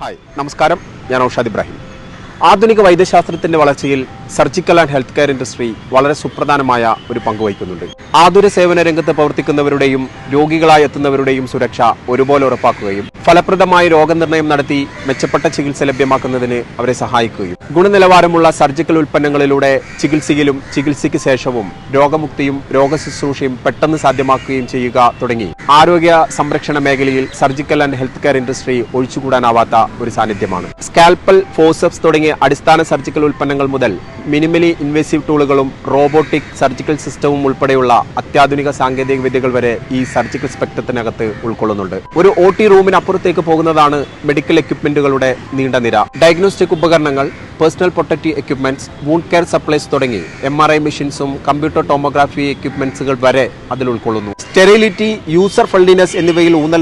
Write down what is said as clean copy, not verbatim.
Hi നമസ്കാരം, ഞാൻ ഔഷാദ് ഇബ്രാഹിം. ആധുനിക വൈദ്യശാസ്ത്രത്തിന്റെ വളർച്ചയിൽ surgical and health care industry വളരെ സുപ്രധാനമായ ഒരു പങ്ക് വഹിക്കുന്നുണ്ട്. ആതുര സേവന രംഗത്ത് പ്രവർത്തിക്കുന്നവരുടെയും രോഗികളായി എത്തുന്നവരുടെയും സുരക്ഷ ഒരുപോലെ ഉറപ്പാക്കുകയും ഫലപ്രദമായ രോഗനിർണയം നടത്തി മെച്ചപ്പെട്ട ചികിത്സ ലഭ്യമാക്കുന്നതിന് അവരെ സഹായിക്കുകയും ഗുണനിലവാരമുള്ള സർജിക്കൽ ഉൽപ്പന്നങ്ങളിലൂടെ ചികിത്സയിലും ചികിത്സയ്ക്ക് ശേഷവും രോഗമുക്തിയും രോഗശുശ്രൂഷയും പെട്ടെന്ന് സാധ്യമാക്കുകയും ചെയ്യുക തുടങ്ങി ആരോഗ്യ സംരക്ഷണ മേഖലയിൽ surgical and health care industry ഒഴിച്ചുകൂടാനാവാത്ത ഒരു സാന്നിധ്യമാണ്. സ്കാൽപ്പൽ, ഫോസെപ്സ് തുടങ്ങിയ അടിസ്ഥാന സർജിക്കൽ ഉൽപ്പന്നങ്ങൾ മുതൽ മിനിമലി ഇൻവേസീവ് ടൂളുകളും റോബോട്ടിക് സർജിക്കൽ സിസ്റ്റവും ഉൾപ്പെടെയുള്ള അത്യാധുനിക സാങ്കേതിക വിദ്യകൾ വരെ ഈ സർജിക്കൽ സ്പെക്ട്രത്തിനകത്ത് ഉൾക്കൊള്ളുന്നുണ്ട്. ഒരു OT റൂമിനപ്പുറത്തേക്ക് പോകുന്നതാണ് മെഡിക്കൽ എക്യുപ്മെന്റുകളുടെ നീണ്ട നിര. ഡയഗ്നോസ്റ്റിക് ഉപകരണങ്ങൾ, personal protective equipments, wound care supplies തുടങ്ങി MRI മെഷീൻസും കമ്പ്യൂട്ടർ ടോമോഗ്രാഫി എക്യുപ്മെന്റ്സുകൾ വരെ അതിൽ ഉൾക്കൊള്ളുന്നു. സ്റ്റെറിലിറ്റി, യൂസർ ഫ്രണ്ട്ലിനെസ് എന്നിവയിൽ ഊന്നൽ